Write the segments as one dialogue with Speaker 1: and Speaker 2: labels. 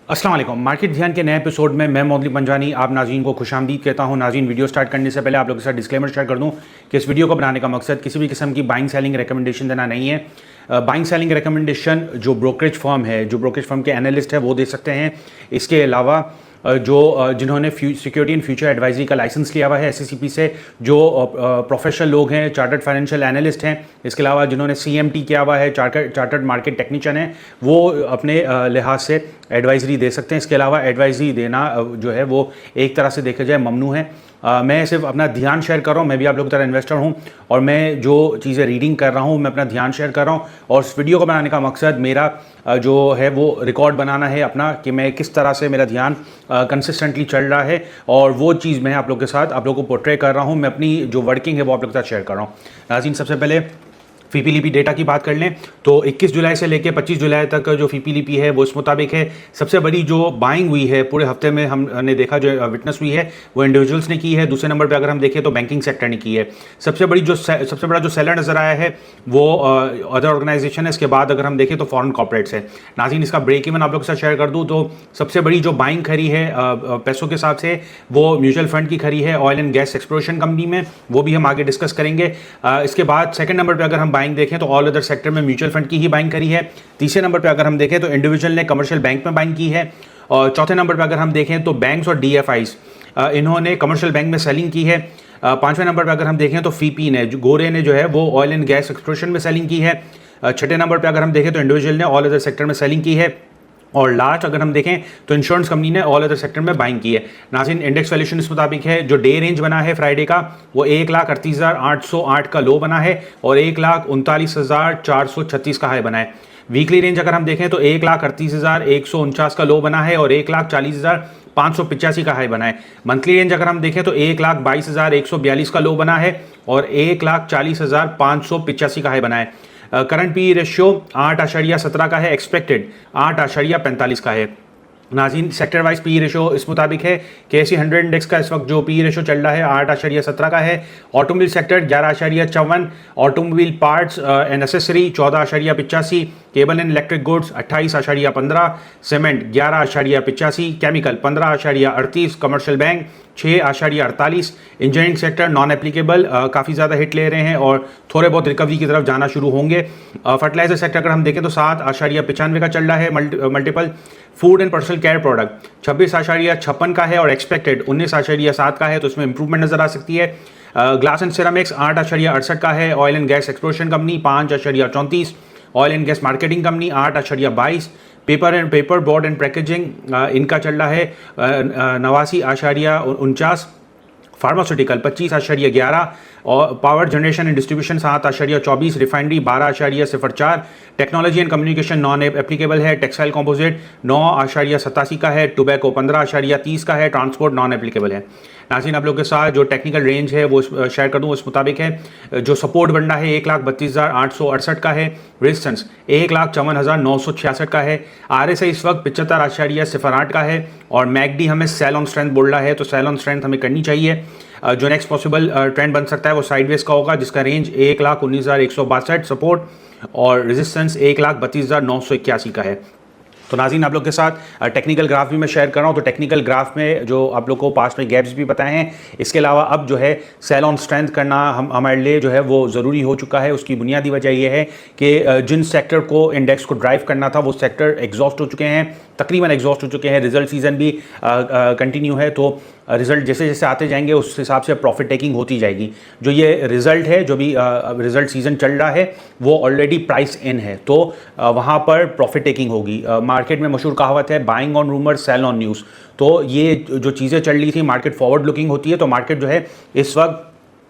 Speaker 1: अस्सलाम वालेकुम। मार्केट ध्यान के नए एपिसोड में मैं मौदली पंजानी आप नाज़रीन को खुशामदीद कहता हूं। नाज़रीन, वीडियो स्टार्ट करने से पहले आप लोगों के साथ डिस्क्लेमर शेयर कर दूं कि इस वीडियो को बनाने का मकसद किसी भी किस्म की बाइंग सेलिंग रिकमेंडेशन देना नहीं है। बाइंग सेलिंग रिकमेंडेशन जो ब्रोकरेज फर्म है, जो ब्रोकरेज फर्म के एनालिस्ट है वो दे सकते हैं। इसके अलावा जिन्होंने सिक्योरिटी एंड फ्यूचर एडवाइजरी का लाइसेंस लिया हुआ है SECP से, जो प्रोफेशनल लोग हैं, चार्टर्ड फाइनेंशियल एनालिस्ट हैं, इसके अलावा जिन्होंने CMT किया हुआ है, चार्टर्ड मार्केट टेक्नीशियन है, वो अपने लिहाज से एडवाइजरी दे सकते हैं। इसके अलावा एडवाइजरी देना जो है वो एक तरह से देखा जाए ममनू है। मैं सिर्फ अपना ध्यान शेयर कर रहा हूँ। मैं भी आप लोगों की तरह इन्वेस्टर हूँ और मैं जो चीज़ें रीडिंग कर रहा हूँ मैं अपना ध्यान शेयर कर रहा हूँ। और इस वीडियो को बनाने का मकसद मेरा जो है वो रिकॉर्ड बनाना है अपना, कि मैं किस तरह से मेरा ध्यान कंसिस्टेंटली चल रहा है, और वो चीज़ मैं आप लोगों के साथ आप लोगों को पोर्ट्रे कर रहा हूँ। मैं अपनी जो वर्किंग है वो आप लोगों के साथ शेयर कर रहा हूँ। नाज़रीन, सबसे पहले फीपीलीपी डेटा की बात कर लें तो 21 जुलाई से लेकर 25 जुलाई तक जो फीपीलीपी है वो इस मुताबिक है। सबसे बड़ी जो बाइंग हुई है पूरे हफ्ते में हमने देखा, जो विटनेस हुई है वो इंडिविजुअल्स ने की है। दूसरे नंबर पे अगर हम देखें तो बैंकिंग सेक्टर ने की है। सबसे बड़ा जो सेलर नज़र आया है वो अदर ऑर्गेनाइजेशन है। इसके बाद अगर हम देखें तो फॉरेन कॉर्पोरेट्स है। नाज़रीन, इसका ब्रेक इवन आप लोग के साथ शेयर कर दूँ तो सबसे बड़ी जो बाइंग खरी है पैसों के हिसाब से वो म्यूचुअल फंड की खरी है oil and gas exploration company में, वो भी हम आगे डिस्कस करेंगे। इसके बाद सेकंड नंबर पे अगर हम बाइंग देखें तो ऑल अदर सेक्टर में म्यूचुअल फंड की ही बाइंग करी है। तीसरे नंबर पे अगर हम देखें तो इंडिविजुअल ने कमर्शियल बैंक में बाइंग की है। और चौथे नंबर पे अगर हम देखें तो बैंक्स और DFIs इन्होंने कमर्शियल बैंक में सेलिंग की है। पांचवें नंबर पे अगर हम देखें तो फीपी ने, गोरे ने जो है वो ऑयल एंड गैस एक्सप्लोरेशन में सेलिंग की है। छठे नंबर पे अगर हम देखें तो इंडिविजुअल ने ऑल अदर सेक्टर में सेलिंग की है। और लास्ट अगर हम देखें तो इंश्योरेंस कंपनी ने ऑल अदर सेक्टर में बाइंग की है। नाज़रीन, इंडेक्स वैल्यूएशन इस मुताबिक है। जो डे रेंज बना है फ्राइडे का वो 1,38,808 का लो बना है और 1,39,436 का हाई बना है। वीकली रेंज अगर हम देखें तो 1,38,149 का लो बना है और 1,40,585 का हाई बना है। मंथली रेंज अगर हम देखें तो 1,22,142 का लो बना है और 1,40,585 का हाई बना है। करंट पी रेशियो 8.17 का है, एक्सपेक्टेड 8.45 का है। नाज़रीन, सेक्टर वाइज पी रेशियो इस मुताबिक है कि KSE 100 इंडेक्स का इस वक्त जो पी रेशियो चल रहा है 8.17 का है। Automobile sector 11.54, automobile parts and accessory 14.85, cable and electric goods 28.15, cement 11.85, chemical 15.38, commercial bank 6.48। Engineering sector non applicable काफ़ी ज़्यादा हिट ले रहे हैं और थोड़े बहुत रिकवरी की तरफ जाना शुरू होंगे। फर्टिलाइजर सेक्टर अगर हम देखें तो 7.95 का चल रहा है multiple. Food and personal care product 26.56 का है और एक्सपेक्टेड 19.7 का है, तो इसमें इंप्रूवमेंट नजर आ सकती है। ग्लास एंड सिरामिक्स 8.68 का है। Oil and gas exploration company 5.34, oil and gas marketing company 8.22, paper board and packaging इनका चल रहा है 89.49, फार्मास्यूटिकल 25.11 और power generation and distribution 7.24, refinery 12.04, technology and communication non applicable है। टेक्सटाइल कंपोजिट 9.87 का है। टोबैको 15.30 का है। ट्रांसपोर्ट नॉन एप्लीकेबल है। नाज़रीन, आप लोगों के साथ जो टेक्निकल रेंज है वो शेयर कर दूँ, उस मुताबिक है। जो सपोर्ट बन रहा है 1,32,868 का है। रेजिस्टेंस 1,54,966 का है। RSI इस वक्त 75.08 का है और मैकडी हमें सेल ऑन स्ट्रेंथ बोल रहा है, तो सेल ऑन स्ट्रेंथ हमें करनी चाहिए। जो नेक्स्ट पॉसिबल ट्रेंड बन सकता है वो साइडवेज का होगा, जिसका रेंज 1,19,162 सपोर्ट और रेजिस्टेंस 1,32,981 का है। तो नाज़रीन, आप लोग के साथ टेक्निकल ग्राफ भी मैं शेयर कर रहा हूँ। तो टेक्निकल ग्राफ में जो आप लोग को पास्ट में गैप्स भी बताए हैं, इसके अलावा अब जो है सेल ऑन स्ट्रेंथ करना हमारे लिए जो है वो ज़रूरी हो चुका है। उसकी बुनियादी वजह ये है कि जिन सेक्टर को इंडेक्स को ड्राइव करना था वो सेक्टर एग्जॉस्ट हो चुके हैं, तकरीबन एग्जॉस्ट हो चुके हैं। रिजल्ट सीजन भी कंटिन्यू है, तो रिजल्ट जैसे जैसे आते जाएंगे उस हिसाब से प्रॉफिट टेकिंग होती जाएगी। जो ये रिजल्ट है, जो भी रिजल्ट सीजन चल रहा है वो ऑलरेडी प्राइस इन है, तो वहाँ पर प्रॉफिट टेकिंग होगी। मार्केट में मशहूर कहावत है buying on rumour cell on news. तो ये जो चीज़ें चल रही थी, मार्केट फॉरवर्ड लुकिंग होती है, तो मार्केट जो है इस वक्त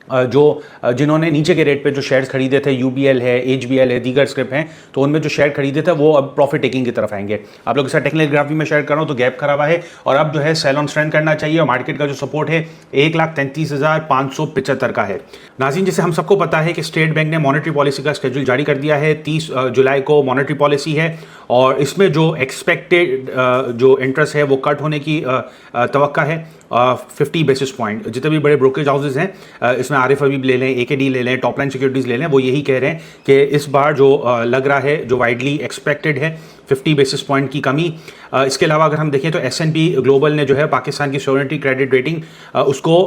Speaker 1: जिन्होंने नीचे के रेट पे जो शेयर्स खरीदे थे, UBL है, HBL है, दीगर स्क्रिप हैं, तो उनमें जो शेयर खरीदे थे वो अब प्रॉफिट टेकिंग की तरफ आएंगे। आप लोगों के साथ टेक्निकल ग्राफ भी मैं शेयर कर रहा हूँ, तो गैप खरा हुआ है और अब जो है सेल ऑन स्ट्रेंथ करना चाहिए और मार्केट का जो सपोर्ट है 1,33,575 का है। नाज़रीन, जैसे हम सबको पता है कि स्टेट बैंक ने मॉनेटरी पॉलिसी का स्केड्यूल जारी कर दिया है। 30 जुलाई को मॉनेटरी पॉलिसी है और इसमें जो एक्सपेक्टेड जो इंटरेस्ट है वो कट होने की तवक्का है 50 बेसिस पॉइंट। जितने भी बड़े ब्रोकरेज हाउसेज हैं, इसमें आरिफ हबीब ले लें, AKD ले लें, टॉप लाइन सिक्योरिटीज़ ले लें, वो यही कह रहे हैं कि इस बार जो लग रहा है, जो वाइडली एक्सपेक्टेड है 50 बेसिस पॉइंट की कमी। इसके अलावा अगर हम देखें तो S&P ग्लोबल ने जो है पाकिस्तान की सॉवरेनिटी क्रेडिट रेटिंग उसको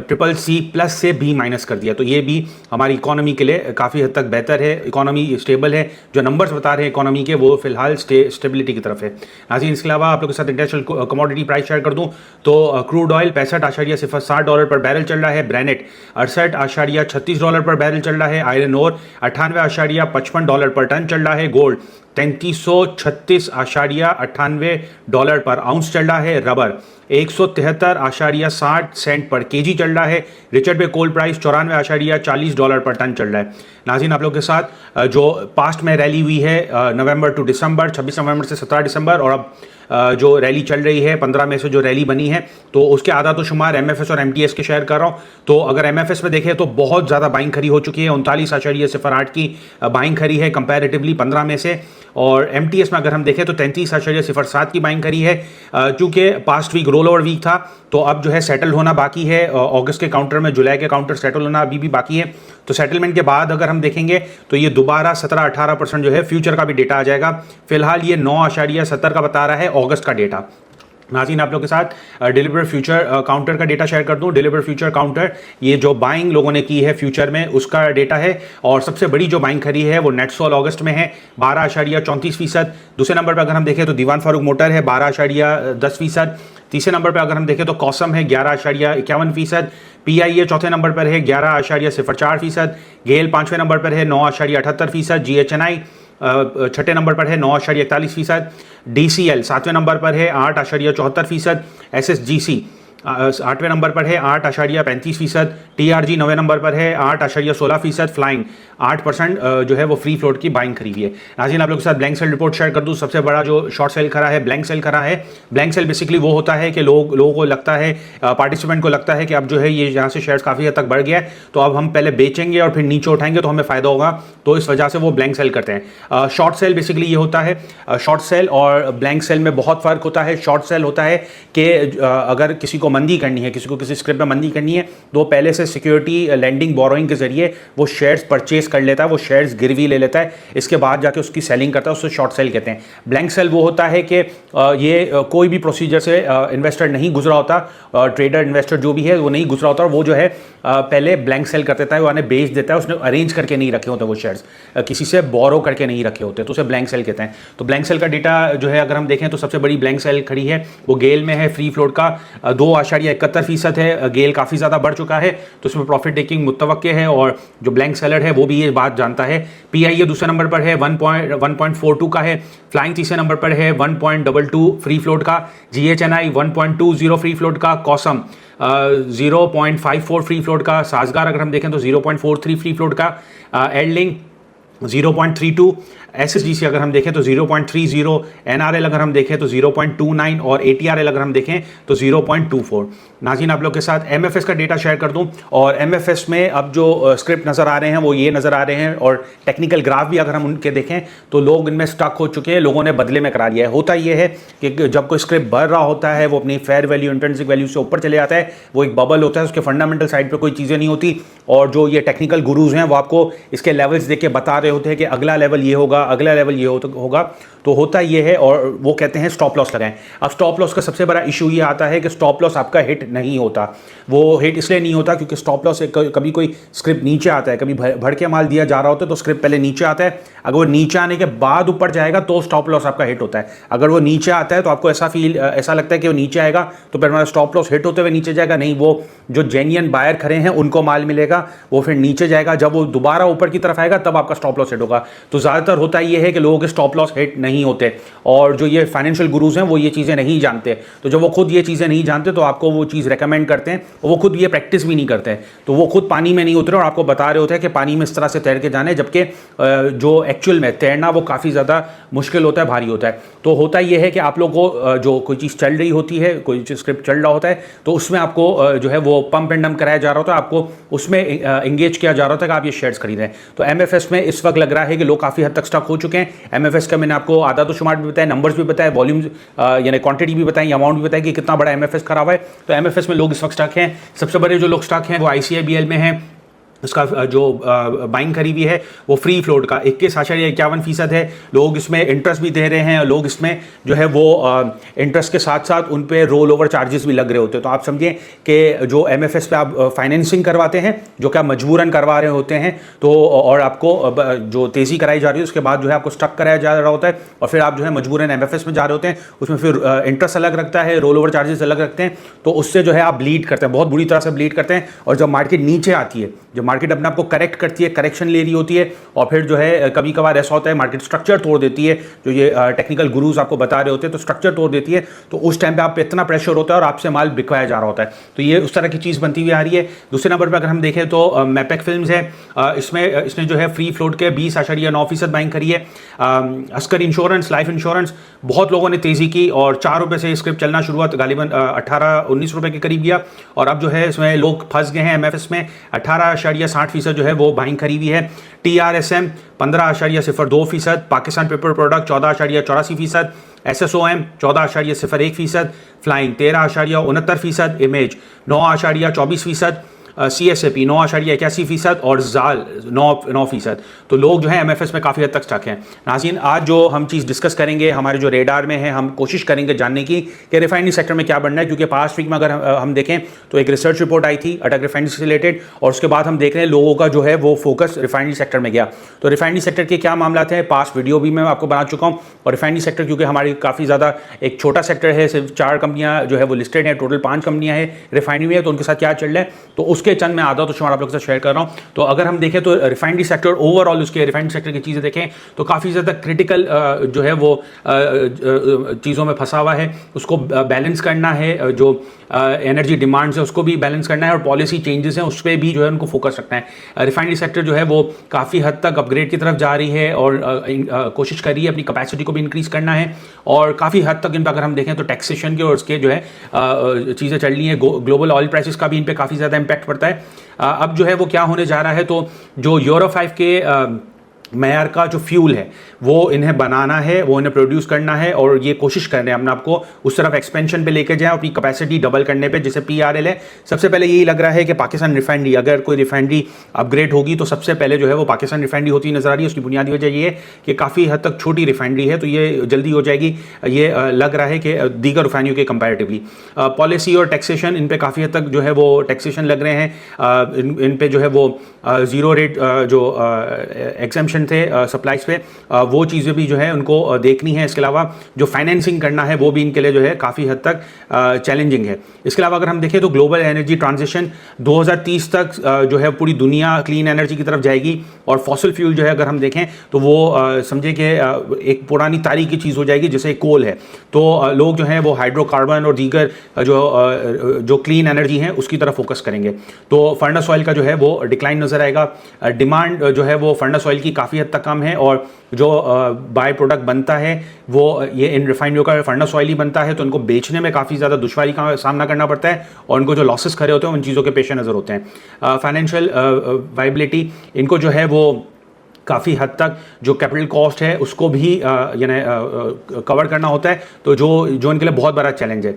Speaker 1: CCC+ से B- कर दिया। तो ये भी हमारी इकोनॉमी के लिए काफ़ी हद तक बेहतर है, इकोनॉमी स्टेबल है। जो नंबर्स बता रहे हैं इकोनॉमी के वो फिलहाल स्टेबिलिटी की तरफ है। नाज़रीन, इसके अलावा आप लोग के साथ इंटरनेशनल कमोडिटी प्राइस शेयर कर दूं तो क्रूड ऑयल $65.60 पर बैरल चल रहा है, ब्रेनेट $68.36 पर बैरल चल रहा है, आयरन ओर $98.55 पर टन चल रहा है, गोल्ड $3336.98 पर आउंस चल रहा है, रबर 173.60 पर केजी चल रहा है, रिचर्ड बे कोल प्राइस $94.40 पर टन चल रहा है। नाज़रीन, आप लोग के साथ जो पास्ट में रैली हुई है नवंबर टू दिसंबर, 26 नवंबर से 17 दिसंबर, और अब जो रैली चल रही है 15 में से जो रैली बनी है, तो उसके आधा तो शुमार MFS और MTS के शेयर कर रहा हूँ। तो अगर MFS में देखें तो बहुत ज़्यादा बाइंग खरी हो चुकी है, 39.08 की बाइंग खरी है कंपैरेटिवली 15 में से, और MTS में अगर हम देखें तो 33.07 की बाइंग करी है। चूंकि past week roll over week था तो अब जो है सेटल होना बाकी है, अगस्त के काउंटर में जुलाई के काउंटर सेटल होना अभी भी बाकी है। तो सेटलमेंट के बाद अगर हम देखेंगे तो ये दोबारा 17-18% जो है फ्यूचर का भी डेटा आ जाएगा। फिलहाल ये 9.70 का बता रहा है अगस्त का डेटा। नाज़रीन, आप लोग के साथ डिलीवर फ्यूचर काउंटर का डेटा शेयर कर दूं। डिलीवर फ्यूचर काउंटर ये जो बाइंग लोगों ने की है फ्यूचर में उसका डेटा है, और सबसे बड़ी जो बाइंग खरी है वो नेटसोल अगस्त में है 12.34%। दूसरे नंबर पर अगर हम देखें तो दीवान फारूक मोटर है 12.10%। तीसरे नंबर पर अगर हम देखें तो कॉसम है 11.51%। PIA चौथे नंबर पर है 11.04%। गेल पाँचवें नंबर पर है 9.78%। GHNI छठे नंबर पर है 9.41%। DCL सातवें नंबर पर है 8.74%। SSGC आठवें नंबर पर है 8.35%। TRG नौवें नंबर पर है 8.16%। फ्लाइंग 8% जो है वो फ्री फ्लोट की बाइंग खरीदी है। नाज़रीन, आप लोगों के साथ ब्लैंक सेल रिपोर्ट शेयर कर दूं। सबसे बड़ा जो शॉर्ट सेल खरा है ब्लैंक सेल खरा है। ब्लैंक सेल बेसिकली वो होता है कि लोगों को लगता है, पार्टिसिपेंट को लगता है कि अब जो है ये यहाँ से शेयर्स काफ़ी हद तक बढ़ गया है, तो अब हम पहले बेचेंगे और फिर नीचे उठाएंगे तो हमें फ़ायदा होगा, तो इस वजह से वो ब्लैंक सेल करते हैं। शॉर्ट सेल बेसिकली ये होता है, शॉर्ट सेल और ब्लैंक सेल में बहुत फ़र्क होता है। शॉर्ट सेल होता है कि अगर किसी को मंदी करनी है, किसी को किसी स्क्रिप्ट में मंदी करनी है, तो पहले से सिक्योरिटी लैंडिंग बोरोइंग के जरिए वो शेयर्स परचेज कर लेता है, वो शेयर्स गिरवी ले लेता है, इसके बाद जाके उसकी सेलिंग करता है, उससे शॉर्ट सेल कहते हैं। ब्लैंक सेल वो होता है कि ये कोई भी प्रोसीजर से इन्वेस्टर नहीं गुजरा होता, ट्रेडर इन्वेस्टर जो भी है वो नहीं गुजरा होता, और वो जो है पहले ब्लैंक सेल कर देता है, वो आने बेच देता है, उसने अरेंज करके नहीं रखे होते वो शेयर्स, किसी से बोरो करके नहीं रखे होते, तो उसे ब्लैंक सेल कहते हैं। तो ब्लैंक सेल का डेटा जो है अगर हम देखें तो सबसे बड़ी ब्लैंक सेल खड़ी है वो गेल में है, फ्री फ्लोट का 2.71% है। गेल काफ़ी ज़्यादा बढ़ चुका है, तो उसमें प्रॉफिट टेकिंग मुतवक्के है, और जो ब्लैंक सेलर है वो भी ये बात जानता है। PIA दूसरे नंबर पर है 1.42 का है। फ्लाइंग तीसरे नंबर पर है 1.22 फ्री फ्लोट का। GHNI 1.20 फ्री फ्लोट का। कॉसम 0.54 फ्री फ्लोट का। साजगार अगर हम देखें तो 0.43 फ्री फ्लोट का। एडलिंग 0.32। SSGC अगर हम देखें तो 0.30। NRL अगर हम देखें तो 0.29, और ATRL अगर हम देखें तो 0.24। नाज़रीन, आप लोग के साथ MFS का डेटा शेयर कर दूं, और MFS में अब जो स्क्रिप्ट नज़र आ रहे हैं वो ये नज़र आ रहे हैं, और टेक्निकल ग्राफ भी अगर हम उनके देखें तो लोग इनमें स्टक हो चुके हैं, लोगों ने बदले में करा लिया है। होता ये है कि जब कोई स्क्रिप्ट बढ़ रहा होता है वो अपनी फेयर वैल्यू इंट्रिंसिक वैल्यू से ऊपर चले जाता है, वो एक बबल होता है, उसके फंडामेंटल साइड पर कोई चीज़ें नहीं होती, और जो ये टेक्निकल गुरुज हैं वो आपको इसके लेवल्स देख के बता रहे होते हैं कि अगला लेवल ये होगा, अगला लेवल ये होगा। तो होता ये है, और वो कहते हैं स्टॉप लॉस लगाएं। अब स्टॉप लॉस का सबसे बड़ा इशू ये आता है कि स्टॉप लॉस आपका हिट नहीं होता। वो हिट इसलिए नहीं होता क्योंकि स्टॉप लॉस कभी कोई स्क्रिप्ट नीचे आता है, कभी भड़ के माल दिया जा रहा होता है तो स्क्रिप्ट पहले नीचे आता है, अगर वो नीचे आने के बाद ऊपर जाएगा तो स्टॉप लॉस आपका हिट होता है। अगर वो नीचे आता है तो आपको ऐसा लगता है कि वो नीचे आएगा तो फिर हमारा स्टॉप लॉस हिट होते हुए नीचे जाएगा, नहीं, वो जो जेन्युइन बायर खड़े हैं उनको माल मिलेगा, वो फिर नीचे जाएगा, जब वो दोबारा ऊपर की तरफ आएगा तब आपका स्टॉप लॉस हिट होगा। तो ज़्यादातर होता ये है कि लोगों के स्टॉप लॉस हिट नहीं होते, और जो ये फाइनेंशियल गुरुज हैं वो ये चीज़ें नहीं जानते, तो जब वो खुद ये चीज़ें नहीं जानते तो आपको वो चीज़ रेकमेंड करते हैं, और वो खुद ये प्रैक्टिस भी नहीं करते हैं, तो वो खुद पानी में नहीं उतरे और आपको बता रहे होते हैं कि पानी में इस तरह से तैर के जाने, जबकि जो एक्चुअल में तैरना वो काफ़ी ज़्यादा मुश्किल होता है, भारी होता है। तो होता ये है कि आप लोग को जो कोई चीज़ चल रही होती है, कोई स्क्रिप्ट चल रहा होता है, तो उसमें आपको जो है वो पंप एंड डंप कराया जा रहा होता है, आपको उसमें इंगेज किया जा रहा होता है कि आप ये शेयर्स खरीदें। तो MFS में इस वक्त लग रहा है कि लोग काफ़ी हद तक स्टक हो चुके हैं। MFS का मैंने आपको आधा तो शुमार भी बताया, नंबर्स भी बताया, वॉल्यूम्स यानी क्वांटिटी भी बताई, अमाउंट भी बताया कि कितना बड़ा MFS खरा हुआ है। तो MFS में लोग इस वक्त स्टक हैं। सबसे बड़े जो लोग स्टक हैं वो ICIBL में हैं, उसका जो बाइंग करी हुई है वो फ्री फ्लोट का 21.51% है। लोग इसमें इंटरेस्ट भी दे रहे हैं और लोग इसमें जो है वो इंटरेस्ट के साथ साथ उन पे रोल ओवर चार्जेस भी लग रहे होते हैं। तो आप समझिए कि जो एमएफएस पे आप फाइनेंसिंग करवाते हैं, जो कि आप मजबूरन करवा रहे होते हैं, तो और आपको जो तेज़ी कराई जा रही है उसके बाद जो है आपको स्टक कराया जा रहा होता है और फिर आप जो है मजबूरन एमएफएस में जा रहे होते हैं, उसमें फिर इंटरेस्ट अलग रखता है, रोल ओवर चार्जेस अलग रखते हैं, तो उससे जो है आप ब्लीड करते हैं, बहुत बुरी तरह से ब्लीड करते हैं। और जब मार्केट नीचे आती है, जब मार्केट अपने आप को करेक्ट करती है, करेक्शन ले रही होती है, और फिर जो है कभी कभार ऐसा होता है मार्केट स्ट्रक्चर तोड़ देती है, जो ये टेक्निकल गुरुज आपको बता रहे होते हैं, तो स्ट्रक्चर तोड़ देती है, तो उस टाइम पे आप पे इतना प्रेशर होता है और आपसे माल बिकवाया जा रहा होता है। तो ये उस तरह की चीज़ बनती हुई आ रही है। दूसरे नंबर पर अगर हम देखें तो मैपेक फिल्म्स है, इसने जो है फ्री फ्लोट के 20.9% बाइंग करी है। अस्कर इंश्योरेंस, लाइफ इंश्योरेंस, बहुत लोगों ने तेज़ी की और 4 रुपये से स्क्रिप्ट चलना शुरू हुआ, तो गालिबन 18-19 रुपये के करीब गया, और अब जो है इसमें लोग फंस गए हैं एमएफएस में। 18.60% जो है वो बाइंग करी हुई है। TRSM 15.02%, Pakistan paper product 14.84%, SSOM 14.01%, flying 13.69%, image 9.24%, CSAP 9.81% और जाल 9%। तो लोग जो है एमएफएस में काफ़ी हद तक स्टक हैं। नाज़रीन, आज जो हम चीज़ डिस्कस करेंगे हमारे जो रेडार में है, हम कोशिश करेंगे जानने की कि रिफाइनरी सेक्टर में क्या बनना है, क्योंकि पास्ट वीक में अगर हम देखें तो एक रिसर्च रिपोर्ट आई थी अटक रिफाइनरी से रिलेटेड, और उसके बाद हम देख रहे हैं लोगों का जो है वो फोकस रिफाइनरी सेक्टर में गया। तो रिफाइनरी सेक्टर के क्या मामला थे, पास्ट वीडियो भी मैं आपको बना चुका हूँ। और रिफाइनरी सेक्टर क्योंकि हमारी काफ़ी ज़्यादा एक छोटा सेक्टर है, सिर्फ 4 कंपनियाँ जो है वो लिस्टेड हैं, टोटल 5 कंपनियाँ हैं रिफाइनरी में, तो उनके साथ क्या चल रहा है, तो उसके चंद मैं आधा तो शुमार आप लोगों के साथ शेयर कर रहा हूँ। तो अगर हम देखें तो रिफाइनरी सेक्टर ओवरऑल, उसके रिफाइनरी सेक्टर की चीज़ें देखें तो काफ़ी ज़्यादा क्रिटिकल जो है वो चीज़ों में फंसा हुआ है, उसको बैलेंस करना है, जो एनर्जी डिमांड्स है उसको भी बैलेंस करना है, और पॉलिसी चेंजेस हैं उस पर भी जो है उनको फोकस रखना है। रिफाइनरी सेक्टर जो है वो काफ़ी हद तक अपग्रेड की तरफ जा रही है और कोशिश कर रही है अपनी कैपेसिटी को भी इंक्रीज़ करना है, और काफ़ी हद तक इन पर अगर हम देखें तो टैक्सेशन के और उसके जो है चीज़ें चल रही हैं। ग्लोबल ऑयल प्राइसेस का भी इन पर काफ़ी ज़्यादा इम्पैक्ट पड़ता है। अब जो है वो क्या होने जा रहा है, तो जो यूरो 5 के मैयार का जो फ्यूल है वो इन्हें बनाना है, वो इन्हें प्रोड्यूस करना है, और ये कोशिश कर रहे हैं अपने आपको उस तरफ एक्सपेंशन पे लेके जाएं, अपनी कैपेसिटी डबल करने पे, जैसे PRL है। सबसे पहले यही लग रहा है कि पाकिस्तान रिफाइनरी, अगर कोई रिफाइनरी अपग्रेड होगी तो सबसे पहले जो है वो पाकिस्तान रिफाइनरी होती नजर आ रही है। उसकी बुनियादी वजह ये है कि काफ़ी हद तक छोटी रिफाइनरी है, तो ये जल्दी हो जाएगी, ये लग रहा है कि दीगर रिफाइनरियों के कंपैरेटिवली। पॉलिसी और टैक्सेशन, इन पर काफ़ी हद तक जो है वो टैक्सेशन लग रहे हैं, इन पे जो है वो ज़ीरो रेट जो एग्जेम्पशन थे सप्लाईज पे, वो चीज़ें भी जो है उनको देखनी है। इसके अलावा जो फाइनेंसिंग करना है वो भी इनके लिए जो है काफ़ी हद तक चैलेंजिंग है। इसके अलावा अगर हम देखें तो ग्लोबल एनर्जी ट्रांजिशन 2030 तक जो है पूरी दुनिया क्लीन एनर्जी की तरफ जाएगी, और फॉसिल फ्यूल जो है अगर हम देखें तो वो समझे कि एक पुरानी तारीख की चीज़ हो जाएगी, जैसे कोल है। तो लोग जो है वो हाइड्रोकार्बन और दीगर जो क्लीन एनर्जी है उसकी तरफ फोकस करेंगे। तो फर्नेस ऑयल का जो है वो डिक्लाइन नज़र आएगा। डिमांड जो है वो फर्नेस ऑयल की काफ़ी हद तक कम है, और जो बाय प्रोडक्ट बनता है वो ये इन रिफाइनरियों का फर्नेस ऑयल ही बनता है, तो उनको बेचने में काफ़ी ज़्यादा दुश्वारी का सामना करना पड़ता है, और उनको जो लॉसेस खड़े होते हैं उन चीज़ों के पेश नज़र होते हैं। फाइनेंशियल वायबिलिटी, इनको जो है वो काफ़ी हद तक जो कैपिटल कॉस्ट है उसको भी यानी कवर करना होता है, तो जो इनके लिए बहुत बड़ा चैलेंज है।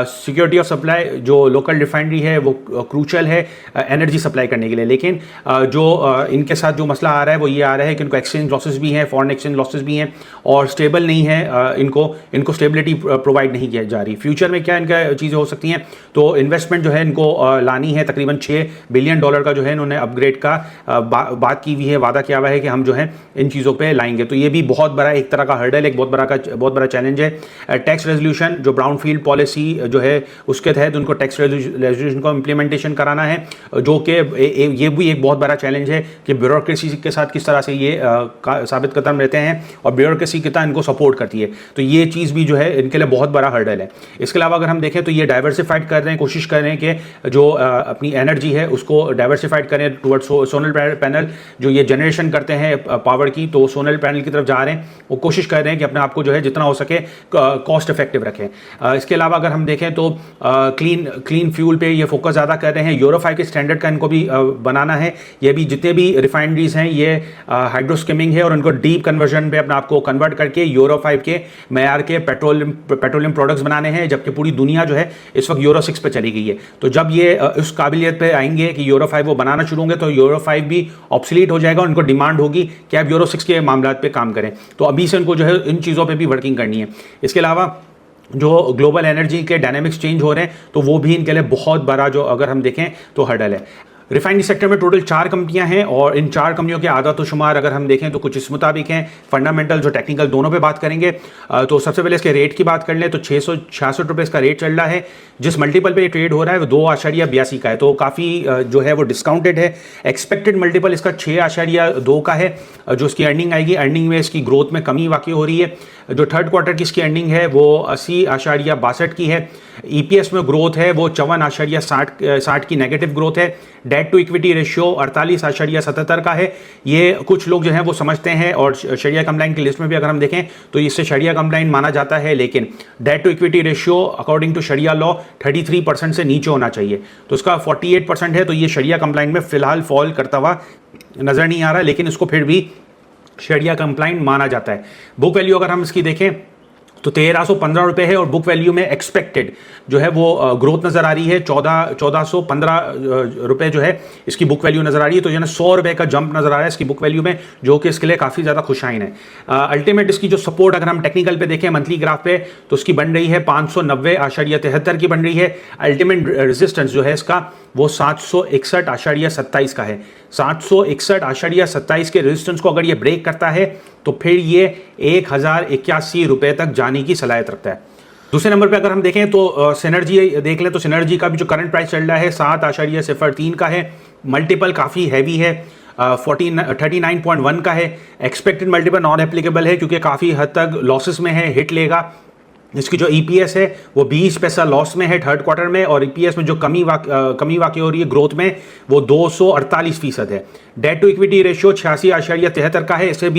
Speaker 1: सिक्योरिटी ऑफ सप्लाई, जो लोकल रिफाइनरी है वो क्रूशल है एनर्जी सप्लाई करने के लिए, लेकिन जो इनके साथ जो मसला आ रहा है वो ये आ रहा है कि इनको एक्सचेंज लॉसेस भी हैं, फॉरेन एक्सचेंज लॉसेस भी हैं, और स्टेबल नहीं है, इनको स्टेबिलिटी प्रोवाइड नहीं की जा रही। फ्यूचर में क्या इनका चीज़ें हो सकती हैं, तो इन्वेस्टमेंट जो है इनको लानी है, तकरीबन $6 बिलियन का जो है इन्होंने अपग्रेड का बात की हुई है, वादा किया हुआ है कि हम जो है इन चीज़ों पे लाएंगे। तो ये भी बहुत बड़ा एक तरह का हर्डल, एक बहुत बड़ा चैलेंज है। टैक्स रेजोल्यूशन, जो ब्राउनफील्ड पॉलिसी जो है उसके तहत उनको टैक्स रेजोल्यूशन को इम्प्लीमेंटेशन कराना है, जो कि ये भी एक बहुत बड़ा चैलेंज है कि ब्यूरोक्रेसी के साथ किस तरह से ये साबित कदम रहते हैं, और ब्यूरोक्रेसी कितना इनको सपोर्ट करती है। तो ये चीज़ भी जो है इनके लिए बहुत बड़ा हर्डल है। इसके अलावा अगर हम देखें तो ये डाइवर्सिफाइड कर रहे हैं, कोशिश कर रहे हैं कि जो अपनी एनर्जी है उसको डाइवर्सिफाइड करें टुवर्ड्स सोलर पैनल, जो ये जनरेशन करते हैं हैं पावर की, तो सोलर पैनल की तरफ जा रहे हैं, वो कोशिश कर रहे हैं कि अपने आप को जो है जितना हो सके कॉस्ट इफेक्टिव रखें। इसके अलावा अगर हम देखें तो क्लीन फ्यूल पे ये फोकस ज़्यादा कर रहे हैं। यूरो 5 के स्टैंडर्ड का इनको भी बनाना है। ये भी जितने भी रिफाइनरीज हैं ये हाइड्रोस्किमिंग है और उनको डीप कन्वर्जन पे अपने आप को कन्वर्ट करके यूरो 5 के मैयार के पेट्रोलियम प्रोडक्ट्स बनाने हैं, जबकि पूरी दुनिया जो है इस वक्त यूरो 6 पे चली गई है। तो जब ये उस काबिलियत पे आएंगे कि यूरो 5 वो बनाना शुरू होंगे तो यूरो 5 भी ऑब्सोलीट हो जाएगा। उनको डिमांड होगी कि आप यूरो 6 के मामला पे काम करें। तो अभी से उनको जो है इन चीज़ों पे भी वर्किंग करनी है। इसके अलावा जो ग्लोबल एनर्जी के डायनेमिक्स चेंज हो रहे हैं तो वो भी इनके लिए बहुत बड़ा जो अगर हम देखें तो हर्डल है। रिफाइनरी सेक्टर में टोटल 4 कंपनियां हैं और इन 4 कंपनियों के आदत तो शुमार अगर हम देखें तो कुछ इस मुताबिक हैं। फंडामेंटल जो टेक्निकल दोनों पे बात करेंगे। तो सबसे पहले इसके रेट की बात कर लें तो 666 रुपये इसका रेट चल रहा है। जिस मल्टीपल पे ये ट्रेड हो रहा है वो 2.82 का है, तो काफ़ी जो है वो डिस्काउंटेड है। एक्सपेक्टेड मल्टीपल इसका 6.2 का है। जो इसकी अर्निंग आएगी, अर्निंग में इसकी ग्रोथ में कमी वाकई हो रही है। जो थर्ड क्वार्टर की इसकी अर्निंग है वो 80.62 की है। ईपीएस में ग्रोथ है वो 54.60 की नेगेटिव ग्रोथ है। डेट टू इक्विटी रेशियो 48.77 का है। ये कुछ लोग जो हैं वो समझते हैं और शरिया कंप्लाइंट की लिस्ट में भी अगर हम देखें तो इससे शरिया कंप्लाइंट माना जाता है, लेकिन debt to equity ratio according to Sharia law 33% से नीचे होना चाहिए। तो इसका 48% है, तो ये शरिया कंप्लाइंट में फिलहाल फॉल करता हुआ नजर नहीं आ रहा, लेकिन इसको फिर भी शरिया कंप्लाइंट माना जाता है। बुक वैल्यू अगर हम इसकी देखें तो 1315 रुपये है और बुक वैल्यू में एक्सपेक्टेड जो है वो ग्रोथ नज़र आ रही है। 1415 रुपये जो है इसकी बुक वैल्यू नज़र आ रही है। तो यानी 100 रुपये का जंप नज़र आ रहा है इसकी बुक वैल्यू में, जो कि इसके लिए काफ़ी ज़्यादा खुशाइन है। अल्टीमेट इसकी जो सपोर्ट अगर हम टेक्निकल पे देखें मंथली ग्राफ पे तो इसकी बन रही है 590.73 की बन रही है। अल्टीमेट रेजिस्टेंस जो है इसका वो 761.27 का है। 761.27 के रेजिस्टेंस को अगर ये ब्रेक करता है तो फिर ये 1081 रुपये तक जाने की सलाहियत रखता है। दूसरे नंबर पे अगर हम देखें तो सिनर्जी देख लें तो सिनर्जी का भी जो करंट प्राइस चल रहा है 7.03 का है। मल्टीपल काफ़ी हैवी है, 39.1 का है। एक्सपेक्टेड मल्टीपल नॉन एप्लीकेबल है क्योंकि काफ़ी हद तक लॉसेस में है, हिट लेगा। इसकी जो ईपीएस है वो 20 पैसा लॉस में है थर्ड क्वार्टर में, और ईपीएस में जो कमी वाकई हो रही है ग्रोथ में वो 248% है। डेट टू इक्विटी रेशियो 86.73 का है। इसे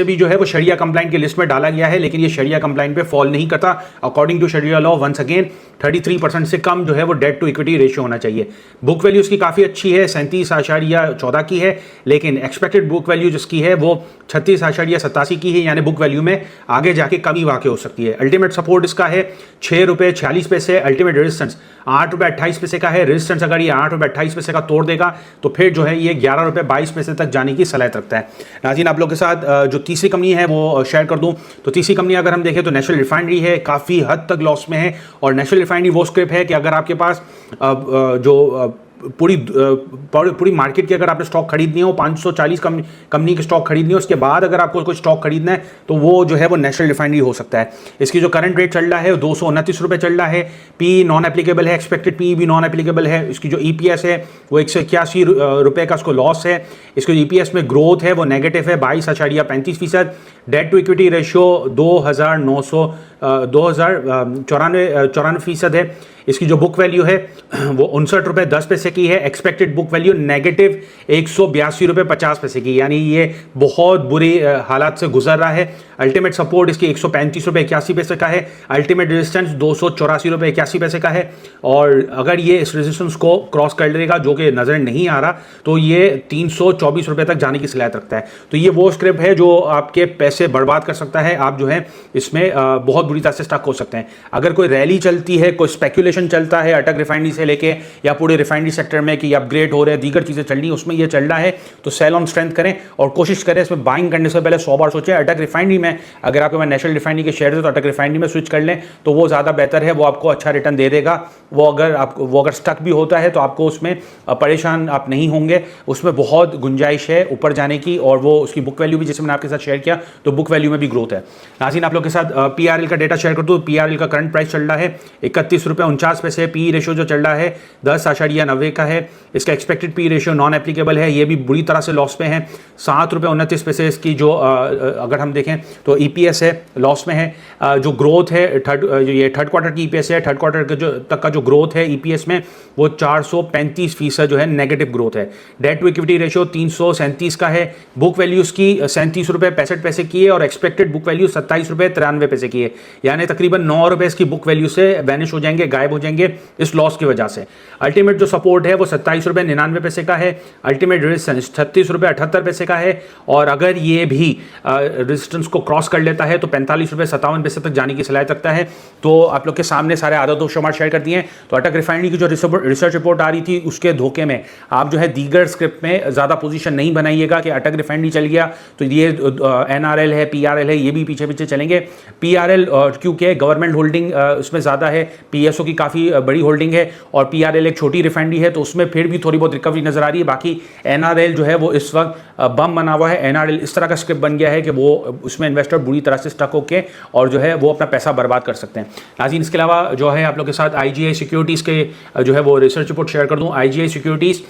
Speaker 1: भी जो है वो शरिया कंप्लाइंट की लिस्ट में डाला गया है, लेकिन ये शरिया कंप्लाइंट पे फॉल नहीं करता। According to Sharia law once again 33% से कम जो है वो डेट टू इक्विटी रेशियो होना चाहिए। बुक वैल्यू इसकी काफ़ी अच्छी है, 37.14 की है, लेकिन एक्सपेक्टेड बुक वैल्यू जिसकी है वो 36.87 की है, यानी बुक वैल्यू में आगे जाके कमी वाकई हो सकती है। अल्टीमेट सपोर्ट इसका है 6 रुपये 46 पैसे। अल्टीमेट रेजिस्टेंस 8 रुपये 28 पैसे का है। रेजिस्टेंस अगर ये 8 रुपये 28 पैसे का तोड़ देगा तो फिर जो है ये 11 रुपये 22 पैसे तक जाने की सलाहियत रखता है। नाज़रीन, आप लोग के साथ जो तीसरी कंपनी है वो शेयर कर दूं तो तीसरी कंपनी अगर हम देखें तो नेशनल रिफाइनरी है। काफ़ी हद तक लॉस में है, और नेशनल रिफाइनरी वो स्क्रिप्ट है कि अगर आपके पास जो पूरी मार्केट की अगर आपने स्टॉक खरीदनी हो, 540 कंपनी की स्टॉक खरीदनी हो, उसके बाद अगर आपको कोई स्टॉक खरीदना है तो वो जो है वो नेशनल रिफाइनरी हो सकता है। इसकी जो करंट रेट चल रहा है वो 229 रुपये चल रहा है। पी नॉन एप्लीकेबल है, एक्सपेक्टेड पी भी नॉन एप्लीकेबल है। इसकी जो ईपीएस है वो 181 रुपये का इसको लॉस है। इसके ईपीएस में ग्रोथ है वो नेगेटिव है 22.35%। डेट टू इक्विटी रेशियो 2,094% है। इसकी जो बुक वैल्यू है वो 59 रुपये 10 पैसे की है। एक्सपेक्टेड बुक वैल्यू नेगेटिव 182 रुपये 50 पैसे की, यानी ये बहुत बुरी हालात से गुजर रहा है। अल्टीमेट सपोर्ट इसकी 135 रुपये 81 पैसे का है। अल्टीमेट रेजिस्टेंस 284 रुपये 81 पैसे का है, और अगर ये इस रेजिस्टेंस को क्रॉस कर लेगा जो कि नज़र नहीं आ रहा तो ये 324 रुपये तक जाने की सलाहियत रखता है। तो ये वो स्क्रिप्ट है जो आपके पैसे बर्बाद कर सकता है। आप जो है इसमें बहुत बुरी तरह से स्टक हो सकते हैं। अगर कोई रैली चलती है, कोई स्पेकुलेशन चलता है अटक रिफाइनरी से लेके या पूरे रिफाइनरी सेक्टर में कि अपग्रेड हो रहे हैं, दीगर चीज़ें चल रही हैं, उसमें ये चल रहा है तो सेल ऑन स्ट्रेंथ करें और कोशिश करें इसमें बाइंग करने से पहले 100 बार सोचें। अटक रिफाइनरी में अगर आपके पास नेशनल रिफाइनरी के शेयर है तो अटक रिफाइनरी में स्विच कर लें तो वो ज़्यादा बेहतर है, वो आपको अच्छा रिटर्न दे देगा। वो अगर स्टक भी होता है तो आपको उसमें परेशान आप नहीं होंगे, उसमें बहुत गुंजाइश है ऊपर जाने की, और वो उसकी बुक वैल्यू भी जैसे मैंने आपके साथ शेयर किया तो बुक वैल्यू में भी ग्रोथ है। नाज़रीन, आप लोग के साथ पीआरएल का डेटा शेयर कर दूँ। पीआरएल का करंट प्राइस चल रहा है 31 रुपये 50 पैसे। पी रेशियो जो चल रहा है 10.90 का है। इसका expected P ratio non applicable है, ये भी बुरी तरह से लॉस में है। 7.29 इसकी जो अगर हम देखें तो ईपीएस है, लॉस में है। जो ग्रोथ है थर्ड क्वार्टर की ईपीएस है, थर्ड क्वार्टर के जो तक का जो ग्रोथ है ईपीएस में वो 435% जो है नेगेटिव ग्रोथ है। डेट टू इक्विटी रेशियो 337 का है। बुक वैल्यू उसकी 37 रुपये 65 पैसे की है और एक्सपेक्टेड बुक वैल्यू 27 रुपये 93 पैसे की है, यानी तकरीबन 9 रुपये इसकी बुक वैल्यू से वैनिश हो जाएंगे, गायब हो जाएंगे इस लॉस की वजह से। अल्टीमेट जो सपोर्ट है वो 27 रुपये 99 पैसे का है। अल्टीमेट रेजिस्टेंस 36 रुपये 78 पैसे का है और अगर ये भी रेजिस्टेंस को क्रॉस कर लेता है तो 45 रुपये 57 पैसे तक जाने की सलाहियत रखता है। तो आप लोग के सामने सारे आदतों शुमार शेयर कर दिए हैं। तो अटक रिफाइनरी की जो रिसर्च रिपोर्ट आ रही थी उसके धोखे में आप जो है दीगर स्क्रिप्ट में ज़्यादा पोजीशन नहीं बनाइएगा कि अटक रिफाइनरी चल गया तो ये एनआरएल है, पीआरएल है, ये भी पीछे पीछे चलेंगे। पीआरएल क्योंकि गवर्नमेंट होल्डिंग उसमें ज़्यादा है, पीएसओ की काफ़ी बड़ी होल्डिंग है और पीआरएल एक छोटी रिफाइनरी है तो उसमें फिर भी थोड़ी बहुत रिकवरी नजर आ रही है। बाकी एनआरएल जो है वो इस वक्त बम बना हुआ है। एनआरएल इस तरह का स्क्रिप्ट बन गया है कि वो उसमें इन्वेस्टर बुरी तरह से स्टक होके और जो है वो अपना पैसा बर्बाद कर सकते हैं। नाज़रीन, इसके अलावा जो है आप लोग के साथ आईजीआई सिक्योरिटीज़ के जो है वो रिसर्च रिपोर्ट शेयर कर दूं। IGI securities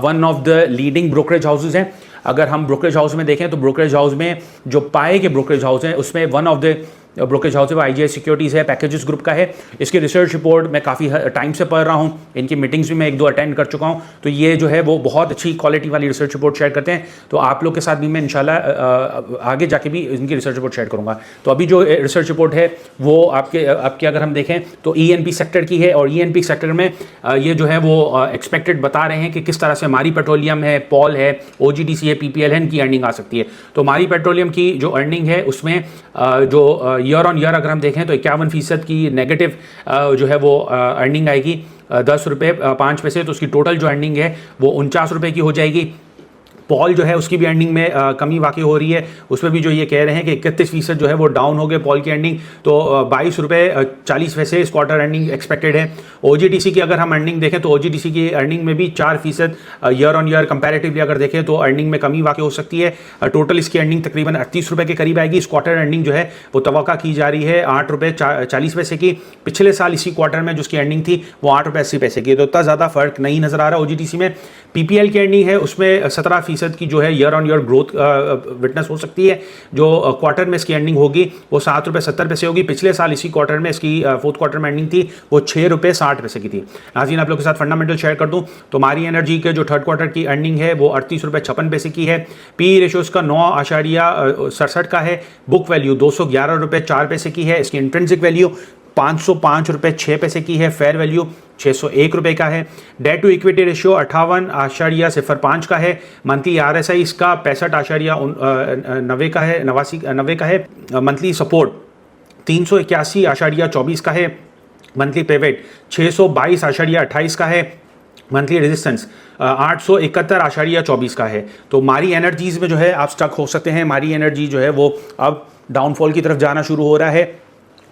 Speaker 1: one of the leading brokerage houses हैं। अगर हम ब्रोकरेज हाउस में देखें तो ब्रोकरेज हाउस में जो पाए के ब्रोकरेज हाउस हैं उसमें one of the brokerage house है वो आईजीआई सिक्योरिटीज़ है, पैकेजेस ग्रुप का है। इसकी रिसर्च रिपोर्ट मैं काफ़ी टाइम से पढ़ रहा हूँ, इनकी मीटिंग्स भी मैं 1-2 अटेंड कर चुका हूँ। तो ये जो है वो बहुत अच्छी क्वालिटी वाली रिसर्च रिपोर्ट शेयर करते हैं। तो आप लोग के साथ भी मैं इंशाल्लाह आगे जाके भी इनकी रिसर्च रिपोर्ट शेयर करूँगा। तो अभी जो रिसर्च रिपोर्ट है वो आपके अगर हम देखें तो ईएनपी सेक्टर की है और ईएनपी सेक्टर में ये जो है वो एक्सपेक्टेड बता रहे हैं कि किस तरह से मारी पेट्रोलियम है, पॉल है, ओजीडीसी है, पीपीएल है, इनकी अर्निंग आ सकती है। तो मारी पेट्रोलियम की जो अर्निंग है उसमें जो ईयर ऑन ईयर अगर हम देखें तो 51% की नेगेटिव जो है वो अर्निंग आएगी, 10 रुपये 5 पैसे। तो उसकी टोटल जो अर्निंग है वो 49 रुपये की हो जाएगी। पॉल जो है उसकी भी अर्निंग में कमी वाकई हो रही है, उसमें भी जो ये कह रहे हैं कि 31% जो है वो डाउन हो गए पॉल की अर्निंग। तो 22 रुपये 40 पैसे इस क्वार्टर अर्निंग एक्सपेक्टेड है। ओजीडीसी की अगर हम अर्निंग देखें तो ओजीडीसी की अर्निंग में भी 4% ईयर ऑन ईयर कंपैरेटिवली अगर देखें तो अर्निंग में कमी वाकई हो सकती है। टोटल इसकी अर्निंग तकरीबन 38 रुपये के करीब आएगी। इस क्वार्टर अर्निंग जो है वो तवक्का की जा रही है 8 रुपये 40 पैसे की। पिछले साल इसी क्वार्टर में जो उसकी अर्निंग थी वो 8 रुपये 80 पैसे की। तो इतना ज़्यादा फर्क नहीं नज़र आ रहा ओजीडीसी में। पीपीएल की अर्निंग है उसमें 17% की जो है year on year growth witness हो सकती है। जो क्वार्टर में इसकी अर्निंग होगी वो 7 रुपये 70 पैसे होगी। पिछले साल इसी क्वार्टर में इसकी फोर्थ क्वार्टर में अर्निंग थी वो 6 रुपये 60 पैसे की थी। नाज़रीन, आप लोग के साथ फंडामेंटल शेयर कर दूं तो मारी एनर्जी के जो थर्ड क्वार्टर की अर्निंग है वो 38 रुपये 56 पैसे की है। पी रेशियो इसका 9.67 का है। बुक वैल्यू 211 रुपये 4 पैसे की है। इसकी इंट्रिंसिक वैल्यू 505 रुपये 6 पैसे की है। फेयर वैल्यू 601 रुपये का है। डेट टू इक्विटी रेशियो 58.05 का है। मंथली आरएसआई इसका 65.90 का है, 90 का है। मंथली सपोर्ट 381.24 का है। मंथली पेवेट 622.28 का है। मंथली रेजिस्टेंस 871.24 का है। तो मारी एनर्जीज में जो है आप स्टक हो सकते हैं। मारी एनर्जी जो है वो अब डाउनफॉल की तरफ जाना शुरू हो रहा है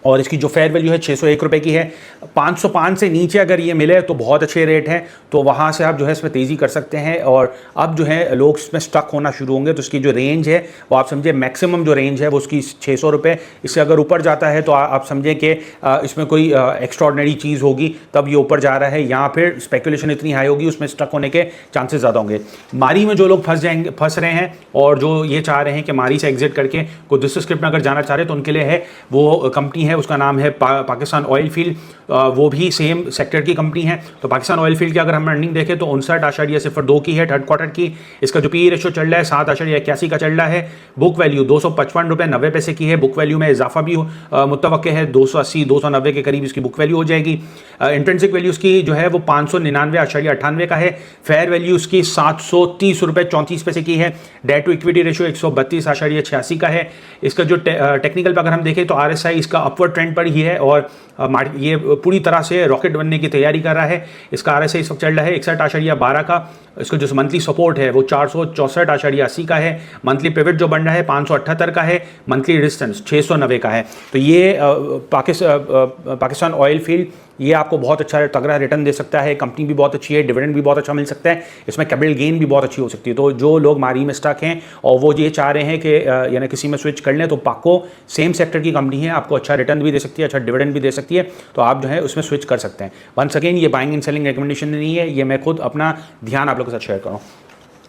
Speaker 1: और इसकी जो फेयर वैल्यू है 601 रुपये की है। 505 से नीचे अगर ये मिले तो बहुत अच्छे रेट हैं, तो वहाँ से आप जो है इसमें तेज़ी कर सकते हैं। और अब जो है लोग इसमें स्टक होना शुरू होंगे। तो इसकी जो रेंज है वो आप समझे मैक्सिमम जो रेंज है वो उसकी 600 रुपये। इससे अगर ऊपर जाता है तो आप समझें कि इसमें कोई एक्स्ट्रॉर्डनरी चीज़ होगी तब ये ऊपर जा रहा है, या फिर स्पेकुलेशन इतनी हाई होगी उसमें स्टक होने के चांसेस ज़्यादा होंगे। मारी में जो लोग फंस रहे हैं और जो ये चाह रहे हैं कि मारी से एग्जिट करके कोई दूसरे स्क्रिप्ट में अगर जाना चाह रहे हैं तो उनके लिए है वो कंपनी है, उसका नाम है पाकिस्तान ऑयल फील्ड। वो भी सेम सेक्टर की कंपनी है। तो पाकिस्तान ऑयल फील्ड की अगर हम अर्निंग देखें तो 59.02 की है थर्ड क्वार्टर की। इसका जो पी रेशियो चल रहा है 7.81 का चल रहा है। बुक वैल्यू 255 रुपये 90 पैसे की है। बुक वैल्यू में इजाफा भी मुतवक्के है, 280-290 के करीब इसकी बुक वैल्यू हो जाएगी। इंट्रिंसिक वैल्यू उसकी जो है वो 599.98 का है। फेयर वैल्यू उसकी 730 रुपये 34 पैसे की है। डेट टू इक्विटी रेशियो 132.86 का है। इसका जो टेक्निकल पर अगर हम देखें तो आरएसआई इसका अपवर्ड ट्रेंड पर ही है और ये पूरी तरह से रॉकेट बनने की तैयारी कर रहा है। इसका आरएसआई इस वक्त चल रहा है 61.12 का। इसका जो मंथली सपोर्ट है वो 464.80 का है। मंथली पिवट जो बन रहा है 578 का है। मंथली रेजिस्टेंस 690 का है। तो ये पाकिस्तान ऑयल फील्ड ये आपको बहुत अच्छा तगड़ा रिटर्न दे सकता है, कंपनी भी बहुत अच्छी है, डिविडेंड भी बहुत अच्छा मिल सकता है, इसमें कैपिटल गेन भी बहुत अच्छी हो सकती है। तो जो लोग मारी में स्टक हैं और वो ये चाह रहे हैं कि यानी किसी में स्विच कर लें, तो पाको सेम सेक्टर की कंपनी है, आपको अच्छा रिटर्न भी दे सकती है, अच्छा डिविडेंड भी दे सकती है, तो आप जो है उसमें स्विच कर सकते हैं। वंस अगेन ये बाइंग एंड सेलिंग रिकमेंडेशन नहीं है, ये मैं खुद अपना ध्यान आप लोगों के साथ शेयर करूँ।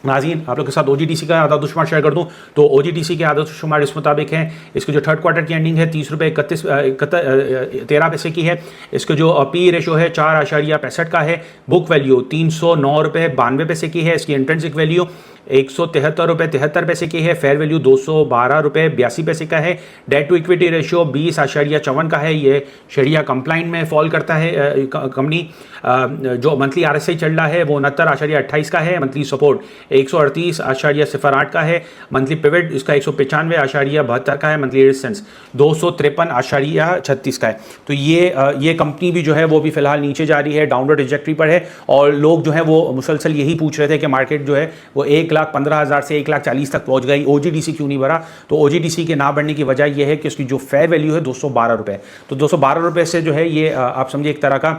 Speaker 1: नाज़रीन, आप लोग के साथ OGTC का आधा शुमार शेयर कर दूं तो OGTC के आधा शुमार इस मुताबिक है, इसकी जो थर्ड क्वार्टर की एंडिंग है 30 रुपये 13 पैसे की है। इसका जो पी रेशो है 4.65 का है। बुक वैल्यू 309 रुपये 92 पैसे की है। इसकी इंट्रिंसिक वैल्यू 173 रुपये 73 पैसे की है। फेयर वैल्यू 212 रुपये 82 पैसे का है। डेट टू इक्विटी रेशियो 20.54 का है। ये शरिया कंप्लाइंट में फॉल करता है कंपनी। जो मंथली RSI चल रहा है वो 69.28 का है। मंथली सपोर्ट 138.08 का है। मंथली पिवट इसका 195.72 का है। मंथली रेजिस्टेंस 253.36 का है। तो ये कंपनी भी जो है वो भी फिलहाल नीचे जा रही है, डाउनवर्ड ट्रैजेक्टरी पर है। और लोग जो है वो मुसलसल यही पूछ रहे थे कि मार्केट जो है वो 1,15,000 से 1,40,000 तक पहुंच गई, OGTC क्यों नहीं बढ़ा। तो OGTC के ना बढ़ने की वजह यह है कि उसकी जो फेयर वैल्यू है 212 रुपये। तो 212 रुपये से जो है ये आप समझिए एक तरह का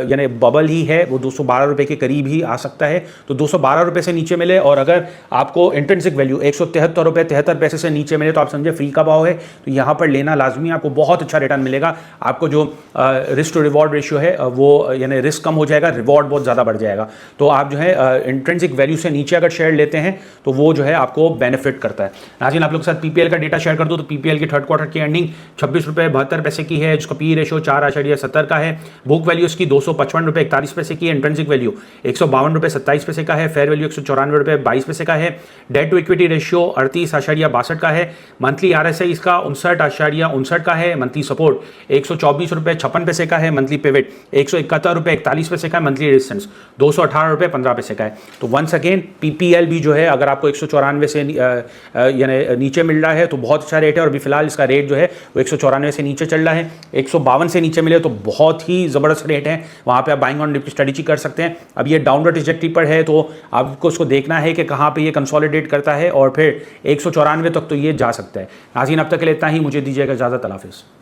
Speaker 1: यानी बबल ही है, वो 212 रुपये के करीब ही आ सकता है। तो 212 रुपये से नीचे मिले और अगर आपको इंट्रिंसिक वैल्यू 173 रुपये 73 पैसे से नीचे मिले तो आप समझे फ्री का भाव है। तो यहाँ पर लेना लाजमी, आपको बहुत अच्छा रिटर्न मिलेगा। आपको जो रिस्क टू रिवॉर्ड रेशियो है वो यानी रिस्क कम हो जाएगा, रिवॉर्ड बहुत ज़्यादा बढ़ जाएगा। तो आप जो है इंट्रिंसिक वैल्यू से नीचे अगर शेयर लेते हैं तो वो जो है आपको बेनिफिट करता है। नाज़रीन, आप लोग के साथ PPL का डेटा शेयर कर दूँ तो PPL की थर्ड क्वार्टर की एंडिंग 26 रुपये 72 पैसे की है, जिसका पी रेशो 4.70 का है। बुक वैल्यू इसकी 255 रुपये 41 पैसे की है। इंट्रिंसिक वैल्यू 152 रुपये 27 पैसे का है। फेयर वैल्यू 194 रुपये 22 पैसे का है। डेट टू इक्विटी रेशियो 38.62 का है। मंथली RSI इसका 59.59 का है। मंथली सपोर्ट 124 रुपये 56 पैसे का है। मंथली पिवट 171 रुपये 41 पैसे का है। मंथली रेजिस्टेंस 218 रुपये 15 पैसे का है। तो वंस अगेन PPL भी जो है अगर आपको 194 से यानी नीचे मिल रहा है तो बहुत अच्छा रेट है। और अभी फिलहाल इसका रेट जो है वो 194 से नीचे चल रहा है। 152 से नीचे मिले तो बहुत ही ज़बरदस्त रेट है, वहाँ पे आप बाइंग ऑन डिप की स्ट्रेटजी कर सकते हैं। अब ये डाउनवर्ड ट्रैजेक्टरी पर है तो आपको उसको देखना है कि कहाँ पे ये कंसोलिडेट करता है और फिर 194 तक तो ये जा सकता है। नाज़रीन, अब तक के लिए इतना ही, मुझे दीजिएगा इजाज़त। अल्लाह हाफ़िज़।